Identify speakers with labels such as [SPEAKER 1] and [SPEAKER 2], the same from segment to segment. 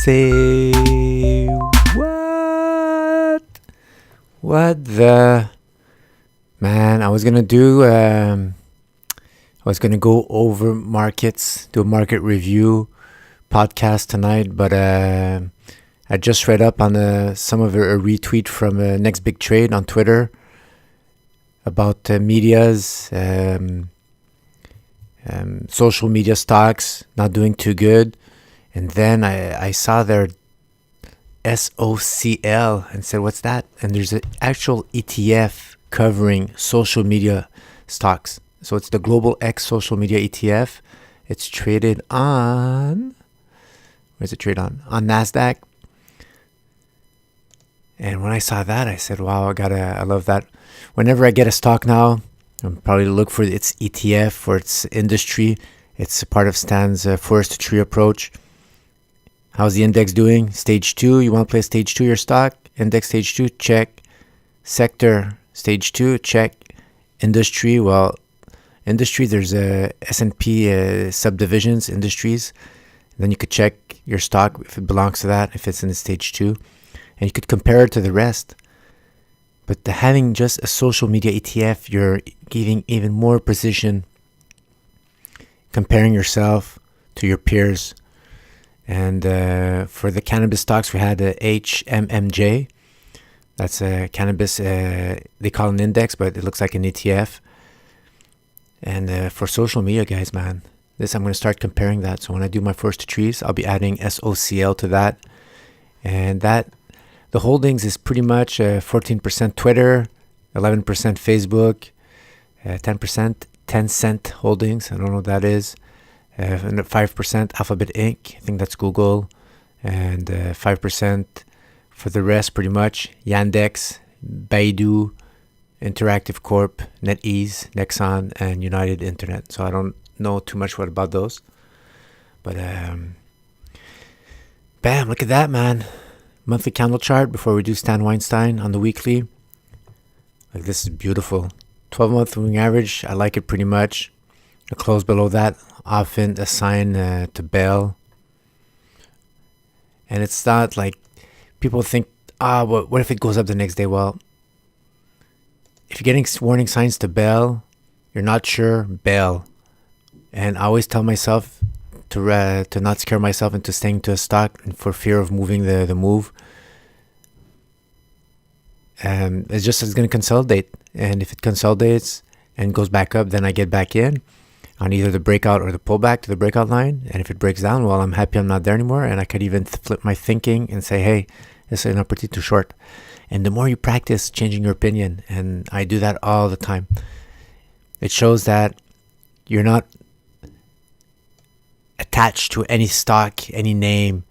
[SPEAKER 1] Say what? What the man? I was gonna go over markets, do a market review podcast tonight, but I just read up on some of a retweet from Next Big Trade on Twitter about media's social media stocks not doing too good. And then I saw their socl and said, what's that? And there's an actual ETF covering social media stocks. So it's the Global X Social Media ETF. It's traded on... Where's it traded on? On NASDAQ. And when I saw that, I said, wow, I love that. Whenever I get a stock now, I'm probably look for its ETF, for its industry. It's a part of Stan's forest tree approach. How's the index doing? Stage 2. You want to play stage 2 your stock? Index stage 2, check. Sector stage 2, check. Industry, well, industry, there's a S&P subdivisions, industries. And then you could check your stock if it belongs to that, if it's in the stage 2. And you could compare it to the rest. But having just a social media ETF, you're giving even more precision, comparing yourself to your peers. And for the cannabis stocks, we had HMMJ. That's a cannabis, they call it an index, but it looks like an ETF. And for social media, guys, man, I'm going to start comparing that. So when I do my first trees, I'll be adding SOCL to that. And that, the holdings is pretty much 14% Twitter, 11% Facebook, 10% Tencent holdings. I don't know what that is. And 5% Alphabet Inc. I think that's Google. And 5% for the rest, pretty much. Yandex, Baidu, Interactive Corp, NetEase, Nexon, and United Internet. So I don't know too much about those. But bam, look at that, man. Monthly candle chart before we do Stan Weinstein on the weekly. Like, this is beautiful. 12-month moving average, I like it pretty much. A close below that, often a sign to bail. And it's not like people think, what if it goes up the next day? Well, if you're getting warning signs to bail, you're not sure, bail. And I always tell myself to not scare myself into staying to a stock for fear of moving the move. It's going to consolidate. And if it consolidates and goes back up, then I get back in on either the breakout or the pullback to the breakout line. And if it breaks down, well, I'm happy I'm not there anymore. And I could even flip my thinking and say, hey, it's an opportunity to short. And the more you practice changing your opinion, and I do that all the time, it shows that you're not attached to any stock, any name.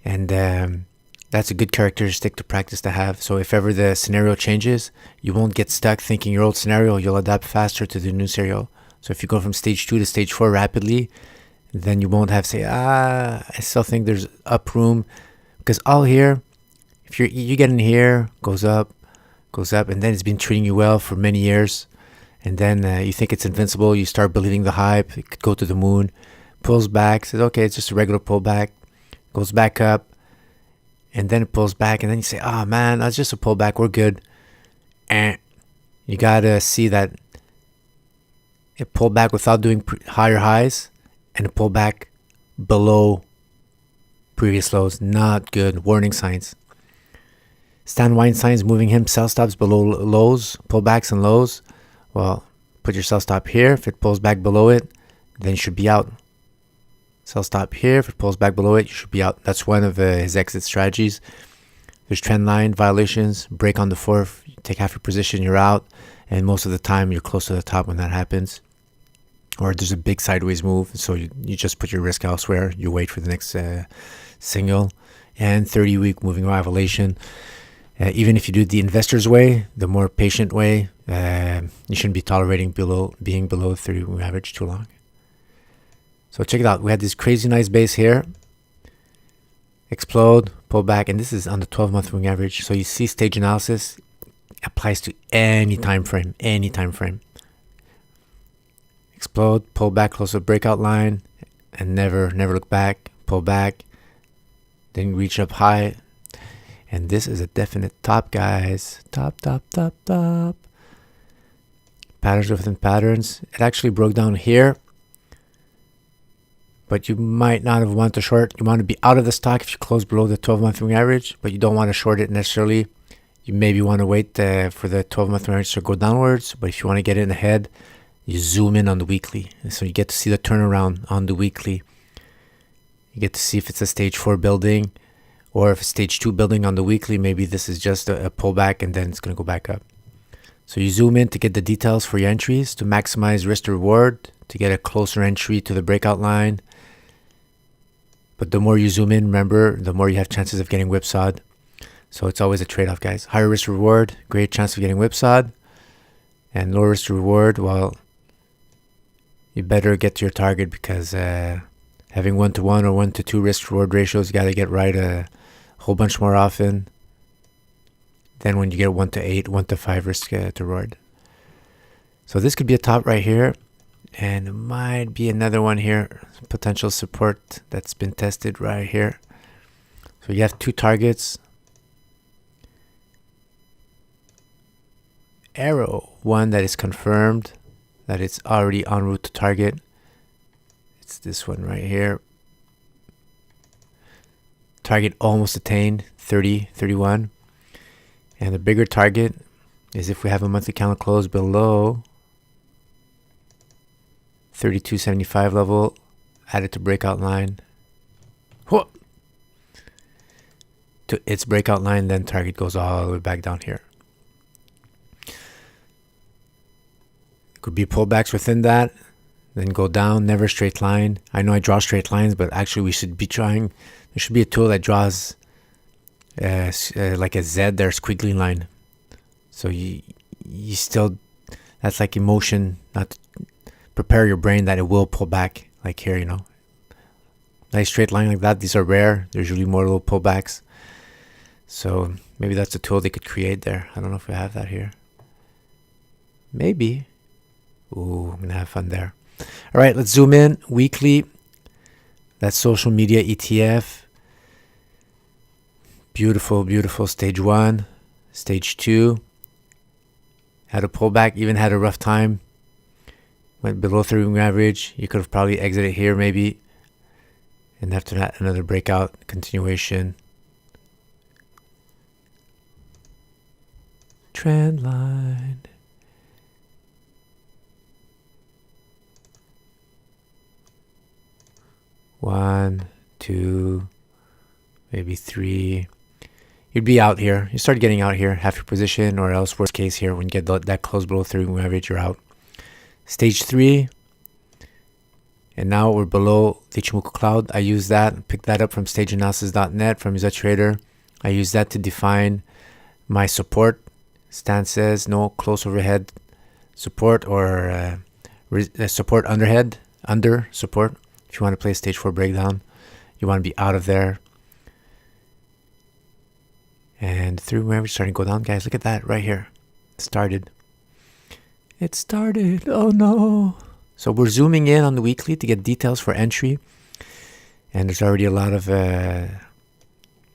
[SPEAKER 1] And that's a good characteristic to practice to have. So if ever the scenario changes, you won't get stuck thinking your old scenario. You'll adapt faster to the new scenario. So if you go from stage 2 to stage 4 rapidly, then you won't have to say, I still think there's up room. Because all here, if you get in here, goes up, and then it's been treating you well for many years. And then you think it's invincible. You start believing the hype. It could go to the moon. Pulls back, says, okay, it's just a regular pullback. Goes back up. And then it pulls back. And then you say, man, that's just a pullback. We're good. And you got to see that it pulled back without doing higher highs, and it pulled back below previous lows. Not good. Warning signs. Stan Weinstein is moving him sell stops below lows, pullbacks and lows. Well, put your sell stop here. If it pulls back below it, then you should be out. Sell stop here. If it pulls back below it, you should be out. That's one of his exit strategies. There's trend line violations. Break on the fourth. You take half your position, you're out. And most of the time, you're close to the top when that happens. Or there's a big sideways move. So you just put your risk elsewhere. You wait for the next signal. And 30-week moving violation. Even if you do it the investor's way, the more patient way, you shouldn't be tolerating being below 30-week average too long. So check it out. We had this crazy nice base here. Explode, pull back, and this is on the 12-month moving average. So you see stage analysis applies to any time frame. Explode, pull back close to the breakout line, and never look back. Pull back, Then reach up high. And this is a definite top, guys. Top. Patterns within patterns. It actually broke down here. But you might not have wanted to short. You want to be out of the stock if you close below the 12-month moving average. But you don't want to short it necessarily. You maybe want to wait for the 12-month moving average to go downwards. But if you want to get in ahead, you zoom in on the weekly. And so you get to see the turnaround on the weekly. You get to see if it's a stage 4 building. Or if it's stage 2 building on the weekly, maybe this is just a pullback and then it's going to go back up. So you zoom in to get the details for your entries, to maximize risk to reward, to get a closer entry to the breakout line. But the more you zoom in, remember, the more you have chances of getting whipsawed. So it's always a trade-off, guys. Higher risk to reward, great chance of getting whipsawed. And lower risk to reward, well, you better get to your target because having 1-to-1 or 1-to-2 risk reward ratios, you got to get right a whole bunch more often than when you get 1-to-8, 1-to-5 risk to reward. So this could be a top right here, and it might be another one here, potential support that's been tested right here. So you have two targets. Arrow, one that is confirmed that it's already en route to target. It's this one right here. Target almost attained, 30, 31. And the bigger target is if we have a monthly candle close below 32.75 level, added to breakout line. Whoa! To its breakout line, then target goes all the way back down here. Could be pullbacks within that, then go down, never straight line. I know I draw straight lines, but actually we should be trying, there should be a tool that draws like a Z there, squiggly line. So you still, that's like emotion, not to prepare your brain that it will pull back, like here, you know. Nice straight line like that, these are rare. There's usually more little pullbacks. So maybe that's a tool they could create there. I don't know if we have that here. Maybe. Ooh, I'm gonna have fun there. All right, let's zoom in. Weekly. That's social media ETF. Beautiful, beautiful. Stage 1, stage 2. Had a pullback, even had a rough time. Went below 3-week average. You could have probably exited here maybe. And after that, another breakout, continuation. Trend line. One, two, maybe 3. You'd be out here. You start getting out here, half your position, or else worst case here, when you get that close below 3-week average, you're out. Stage 3, and now we're below the Ichimoku cloud. I use that, picked that up from stageanalysis.net from ZTrader. I use that to define my support. Stance says no close overhead support or support underhead, under support. If you want to play a stage 4 breakdown, you want to be out of there. And through average starting to go down, guys. Look at that right here. It started. Oh no. So we're zooming in on the weekly to get details for entry. And there's already a lot of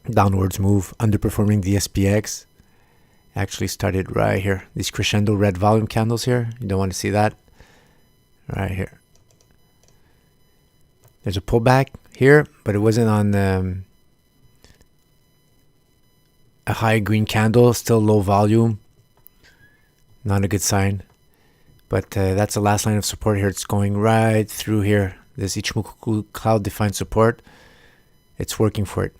[SPEAKER 1] downwards move, underperforming the SPX. Actually started right here. These crescendo red volume candles here. You don't want to see that. Right here. There's a pullback here, but it wasn't on a high green candle. Still low volume. Not a good sign. But that's the last line of support here. It's going right through here. This Ichimoku cloud defined support. It's working for it.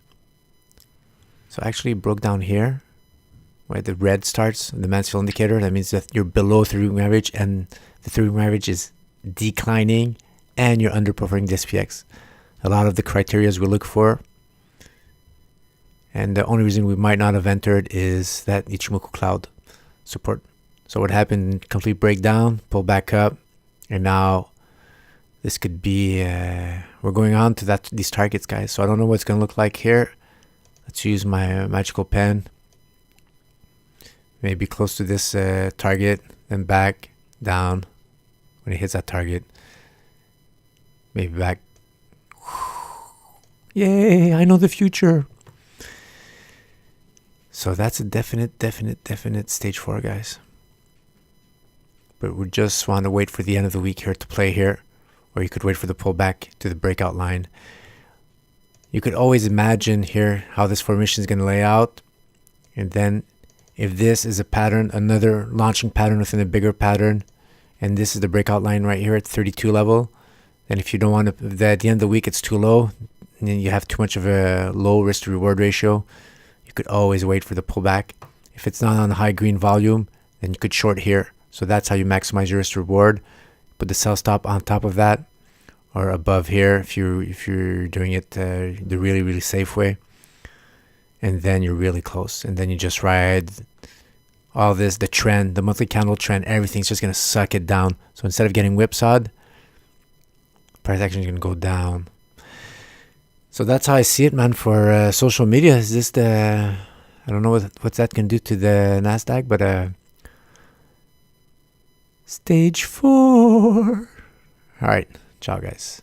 [SPEAKER 1] So actually it broke down here. Right, the red starts, the Mansfield indicator. That means that you're below 3-week average, and the 3-week average is declining, and you're underperforming the SPX. A lot of the criteria we look for. And the only reason we might not have entered is that Ichimoku cloud support. So what happened? Complete breakdown, pull back up, and now this could be. We're going on to these targets, guys. So I don't know what it's gonna look like here. Let's use my magical pen. Maybe close to this target, then back down when it hits that target. Maybe back. Yay, I know the future. So that's a definite stage 4, guys. But we just want to wait for the end of the week here to play here. Or you could wait for the pullback to the breakout line. You could always imagine here how this formation is going to lay out. And then if this is a pattern, another launching pattern within a bigger pattern, and this is the breakout line right here at 32 level, then if you don't want to, at the end of the week it's too low, and then you have too much of a low risk to reward ratio, you could always wait for the pullback. If it's not on high green volume, then you could short here. So that's how you maximize your risk to reward. Put the sell stop on top of that or above here if you're doing it the really safe way. And then you're really close. And then you just ride all this, the trend, the monthly candle trend, everything's just going to suck it down. So instead of getting whipsawed, price action is going to go down. So that's how I see it, man, for social media. Is this I don't know what's that going to do to the NASDAQ, but stage 4. All right. Ciao, guys.